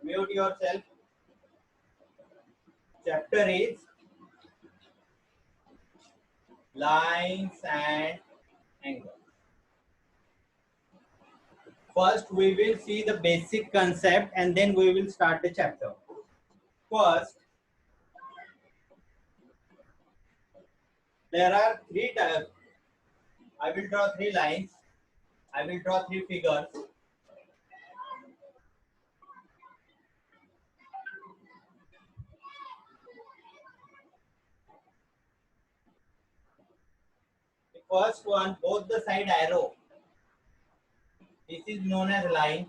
Mute yourself. Chapter is lines and angles. First, we will see the basic concept and then we will start the chapter. First, there are three types. I will draw three lines. I will draw three figures. The first one, both the side arrow. This is known as line.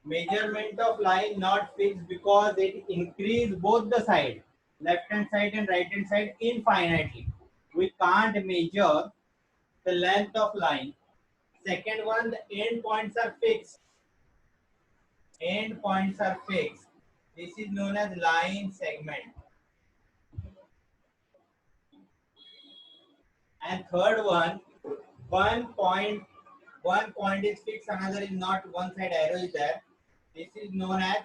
Measurement of line not fixed because it increase both the side, left hand side and right hand side infinitely. We can't measure the length of line. Second one, the end points are fixed. End points are fixed. This is known as line segment. And third one point is fixed, another is not, one side arrow is there. This is known as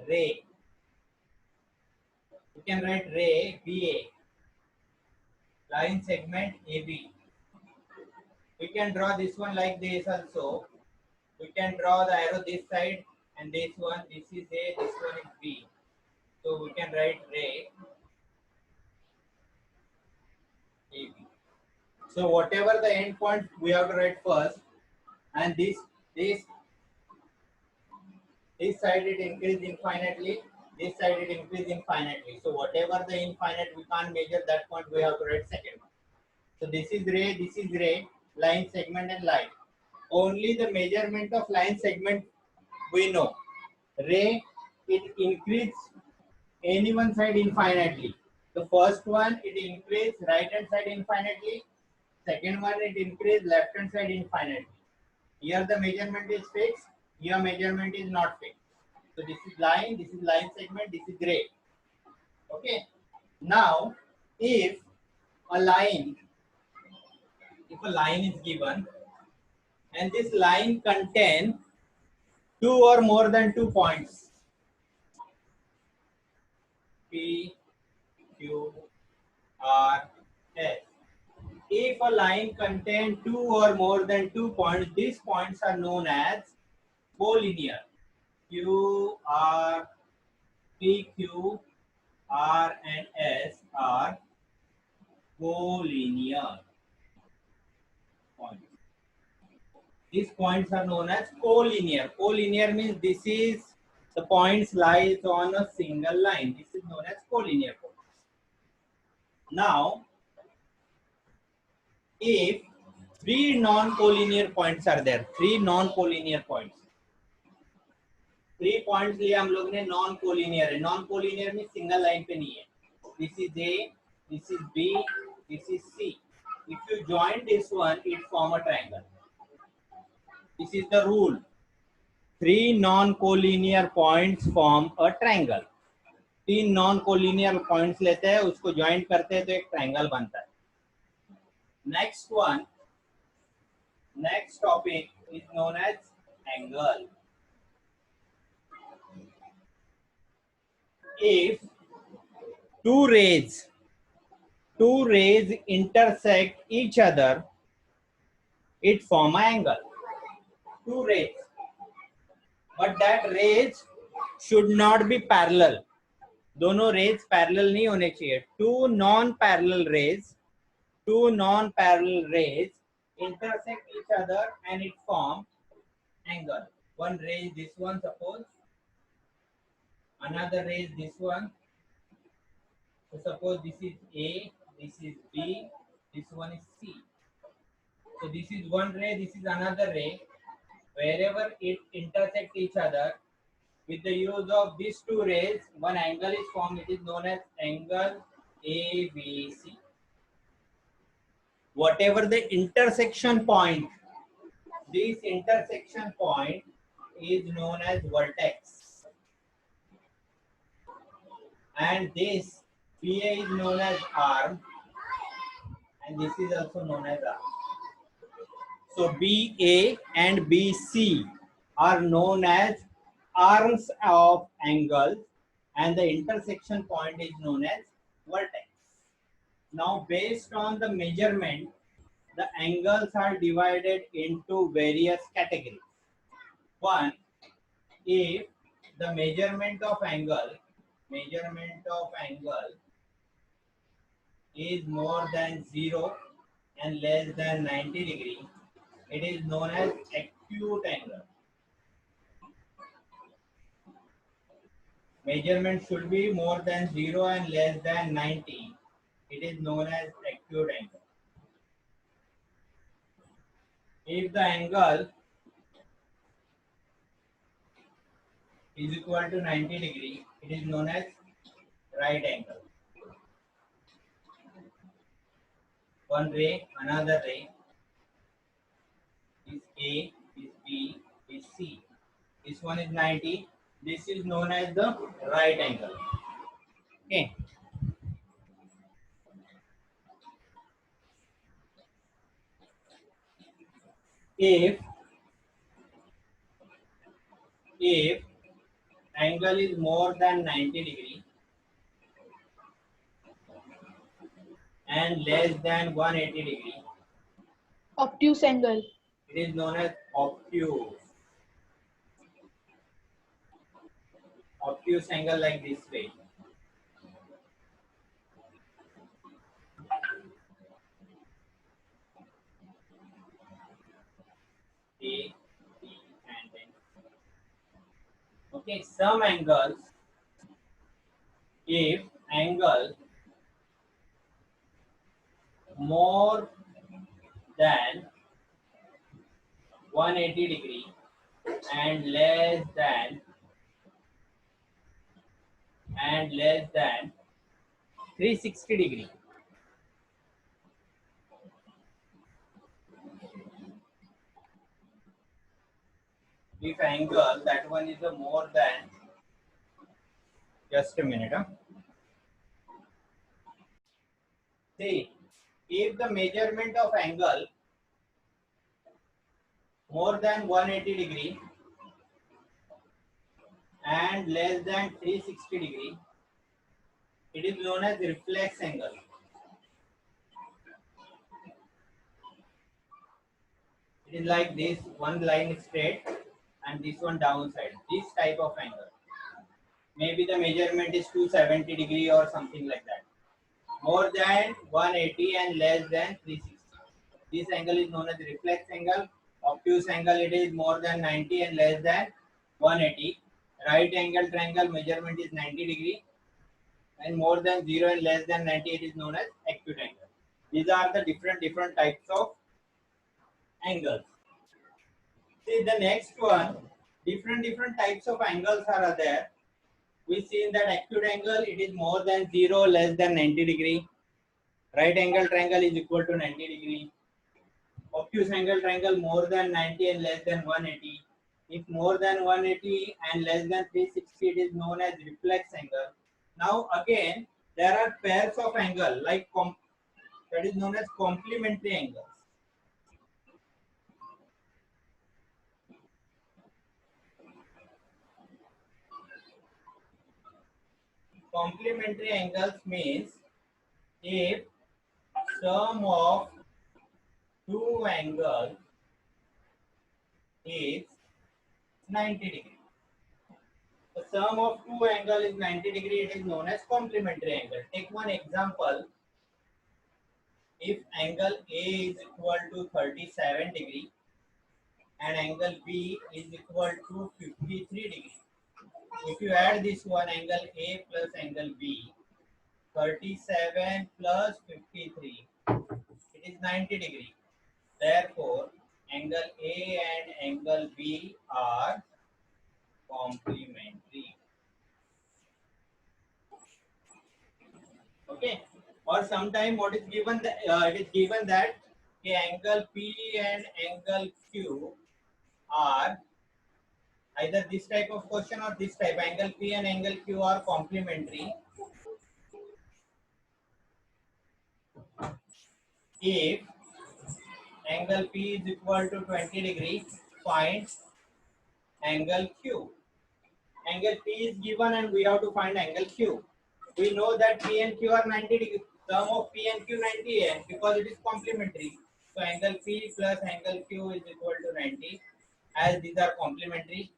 ray. You can write ray, BA. Line segment AB. We can draw this one like this also. We can draw the arrow this side and this one. This is A, this one is B. So we can write ray AB. So whatever the end point we have to write first, and this side it increase infinitely, this side it increase infinitely. So whatever the infinite we can't measure, that point we have to write second one. So this is ray, line segment and line. Only the measurement of line segment we know. Ray, it increase any one side infinitely. The first one it increase right hand side infinitely. Second one it increase left hand side infinitely. Here the measurement is fixed. Here measurement is not fixed. So this is line segment, this is ray. Okay. Now, if a line is given and this line contains two or more than 2 points, P, Q, R, S. If a line contains two or more than 2 points, these points are known as collinear. Q, R, P, Q, R and S are collinear points. These points are known as collinear. Collinear means this is the points lies on a single line. This is known as collinear points. Now, if three non-collinear points are there, three non-collinear points, 3 points लिए हम लोग ने non-collinear है. Non-collinear में single line पे नहीं है. This is A, this is B, this is C. If you join this one, it form a triangle. This is the rule. 3 non-collinear points form a triangle. 3 non-collinear points लेते हैं, उसको join करते हैं तो एक triangle बनता है. Next topic is known as angle. If two rays intersect each other, it form an angle. Two rays, but that rays should not be parallel. दोनों rays parallel नहीं होने चाहिए. Two non-parallel rays intersect each other and it form angle. One ray is this one, suppose. Another ray is this one. So suppose this is A, this is B, this one is C. So this is one ray, this is another ray. Wherever it intersect each other, with the use of these two rays, one angle is formed. It is known as angle ABC. Whatever the intersection point, this intersection point is known as vertex. And this BA is known as arm, and this is also known as arm. So BA and BC are known as arms of angles and the intersection point is known as vertex. Now based on the measurement, the angles are divided into various categories. One, if the measurement of angle is more than 0 and less than 90 degree, it is known as acute angle. Measurement should be more than 0 and less than 90. It is known as acute angle. If the angle is equal to 90 degree, it is known as right angle. One ray, another ray, is A, is B, is C. This one is 90. This is known as the right angle. Okay. If if angle is more than 90 degree and less than 180 degree, Obtuse angle. it is known as obtuse. Obtuse angle like this way. A, B, and then. Okay, some angles, if angle more than 180 degree and less than 360 degree. If angle, that one is a more than, just a minute. See, if the measurement of angle more than 180 degree and less than 360 degree, it is known as reflex angle. It is like this, one line is straight and this one downside. This type of angle. Maybe the measurement is 270 degree or something like that. More than 180 and less than 360. This angle is known as reflex angle. Obtuse angle, it is more than 90 and less than 180. Right angle triangle measurement is 90 degree and more than 0 and less than 90, it is known as acute angle. These are the different types of angles. See the next one, different types of angles are there. We see in that acute angle, it is more than 0, less than 90 degree. Right angle triangle is equal to 90 degree. Obtuse angle triangle more than 90 and less than 180. If more than 180 and less than 360, it is known as reflex angle. Now again, there are pairs of angle like that is known as complementary angles. Complementary angles means if sum of two angles is 90 degree. The sum of two angles is 90 degree, it is known as complementary angle. Take one example. If angle A is equal to 37 degree and angle B is equal to 53 degree. If you add this one, angle A plus angle B, 37 plus 53, it is 90 degree. Therefore, angle A and angle B are complementary. Okay. Or sometime what is given it is given that the angle P and angle Q are either this type of question or this type. Angle P and angle Q are complementary if angle P is equal to 20 degree, find angle Q. Angle P is given and we have to find angle Q. We know that P and Q are 90 degrees. Sum of P and Q 90 and because it is complementary. So angle P plus angle Q is equal to 90. As these are complementary,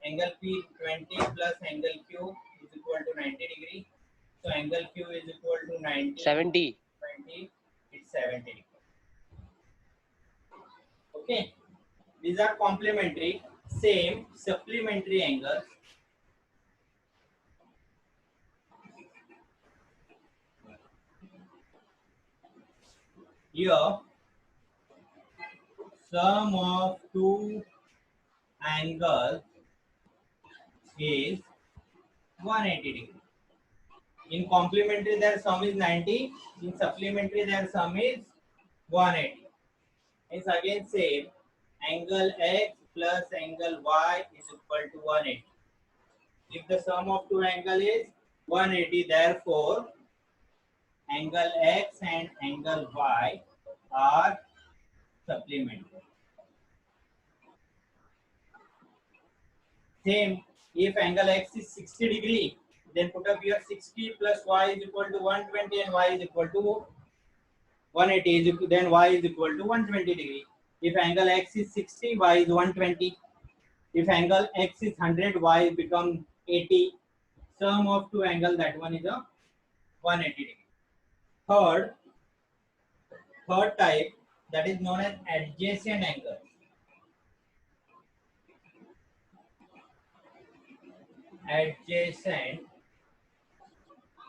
angle P 20 plus angle Q is equal to 90 degree. So angle Q is equal to 90. 70. 20, it's 70 degree. Okay, these are complementary. Same supplementary angles. Here, sum of two angles is 180 degree. In complementary, their sum is 90. In supplementary, their sum is 180. It's again same. Angle x plus angle y is equal to 180. If the sum of two angles is 180, therefore angle x and angle y are supplementary. Same, if angle x is 60 degree, then put up here 60 plus y is equal to 120 and y is equal to 180 is equal, then y is equal to 120 degree. If angle x is 60, y is 120. If angle x is 100, y become 80. Sum of two angles, that one is a 180 degree. Third type, that is known as adjacent angle. Adjacent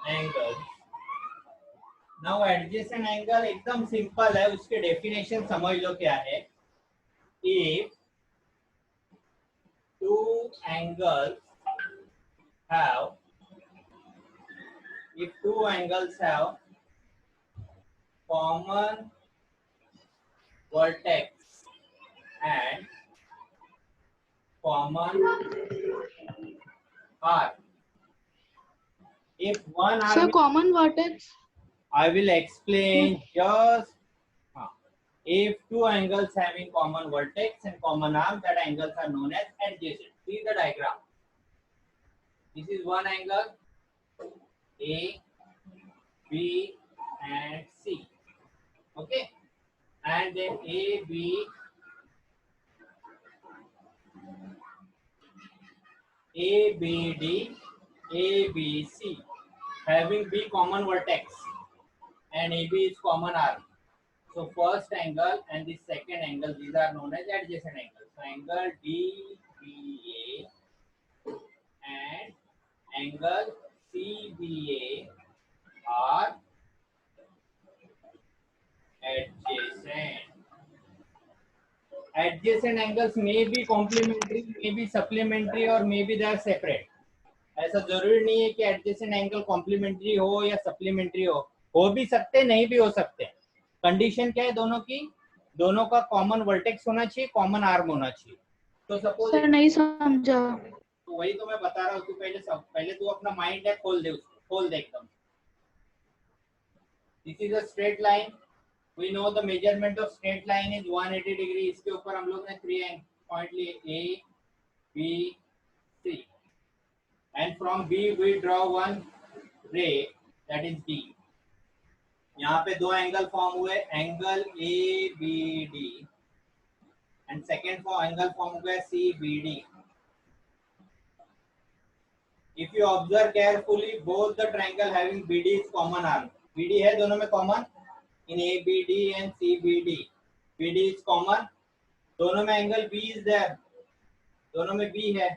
angle. Now adjacent angle एकदम simple है, उसके definition समझ लो क्या है. If two angles have common vertex and common arc. If one arc, So common vertex. I will explain just. If two angles having common vertex and common arc, that angles are known as adjacent. See the diagram. This is one angle A, B, and C. Okay, and then A, B, D, A, B, C, having B common vertex and AB is common arc. So first angle and the second angle, these are known as adjacent angles. So angle DBA and angle CBA are adjacent. Adjacent angles may be complementary, may be supplementary, or maybe they are separate. ऐसा जरूरी नहीं है कि adjacent angle complementary हो या supplementary हो भी सकते, नहीं भी हो सकते. कंडीशन क्या है दोनों की? दोनों का कॉमन वर्टेक्स होना चाहिए, कॉमन आर्म होना चाहिए. तो सपोज सर नहीं समझा. तो वही तो मैं बता रहा हूँ. तू पहले तू अपना माइंड है खोल दे, उसको खोल दे एकदम. This is a straight line. We know the measurement of straight line is 180 degree. इसके ऊपर हम लोग ने 3 पॉइंट लिए, A B C, and from B we draw one ray, that is D. यहाँ पे दो एंगल फॉर्म हुए, angle ABD and second angle form हुआ CBD. If you observe carefully, both the triangle having BD is common arm. BD है दोनों में common, in ABD and CBD. BD is common. दोनों में एंगल B is there. दोनों में B है.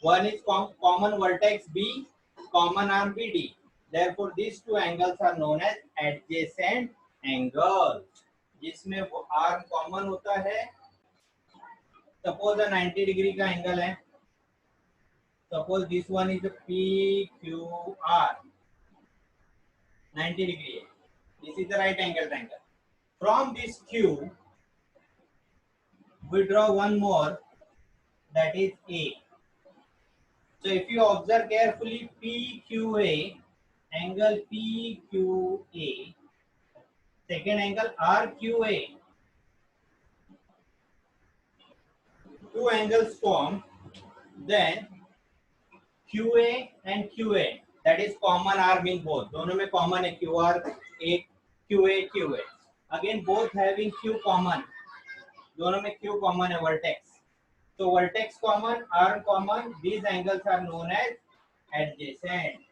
One is common vertex B, common arm BD. Therefore, these two angles are known as adjacent angles. जिसमें वो आर्म कॉमन होता है. Suppose a 90 degree का एंगल है. Suppose this one is a PQR. 90 degree है. This is the right angle triangle. From this Q, we draw one more, that is A. So if you observe carefully, PQA, angle PQA, second angle RQA, two angles form. Then QA and QA, that is common arm in both. दोनों में common है QR एक QA QA. Again both having Q common. दोनों में Q common है vertex. So vertex common, arm common. These angles are known as adjacent.